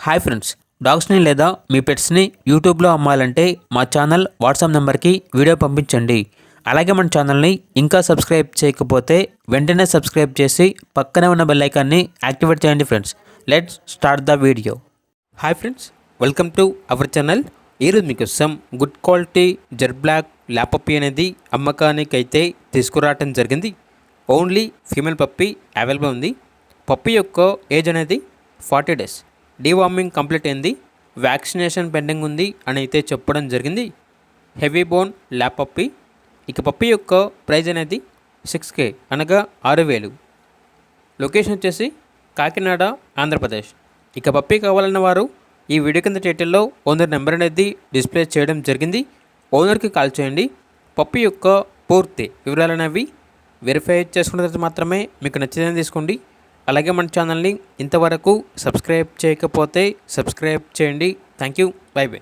Hi friends, డాగ్స్ని లేదా మీ పెట్స్ని యూట్యూబ్లో అమ్మాలంటే మా ఛానల్ వాట్సాప్ నెంబర్కి వీడియో పంపించండి. అలాగే మన ఛానల్ని ఇంకా సబ్స్క్రైబ్ చేయకపోతే వెంటనే సబ్స్క్రైబ్ చేసి పక్కనే ఉన్న బెల్ ఐకాన్ని యాక్టివేట్ చేయండి friends. Let's start the video. Hi friends, welcome to our channel. ఈరోజు మీకోసం గుడ్ క్వాలిటీ జెడ్ బ్లాక్ ల్యాపప్పీ అనేది అమ్మకానికి అయితే తీసుకురావటం జరిగింది. ఓన్లీ ఫీమేల్ పప్పీ అవైలబుల్ ఉంది. పప్పీ యొక్క ఏజ్ అనేది 40 days. డీవార్మింగ్ కంప్లీట్ అయింది, వ్యాక్సినేషన్ పెండింగ్ ఉంది అని అయితే చెప్పడం జరిగింది. Heavy bone lap puppy. ఇక పప్పీ యొక్క ప్రైజ్ అనేది 6K అనగా 6,000. లొకేషన్ వచ్చేసి కాకినాడ, ఆంధ్రప్రదేశ్. ఇక పప్పీ కావాలన్న వారు ఈ వీడియో కింద టైటిల్లో ఓనర్ నెంబర్ అనేది డిస్ప్లే చేయడం జరిగింది. ఓనర్కి కాల్ చేయండి. పప్పీ యొక్క పూర్తి వివరాలు అనేవి వెరిఫై చేసుకున్న తర్వాత మాత్రమే మీకు నచ్చిందని తీసుకోండి. అలాగే మన ఛానల్ని ఇంతవరకు సబ్స్క్రైబ్ చేయకపోతే సబ్స్క్రైబ్ చేయండి. Thank you. By by.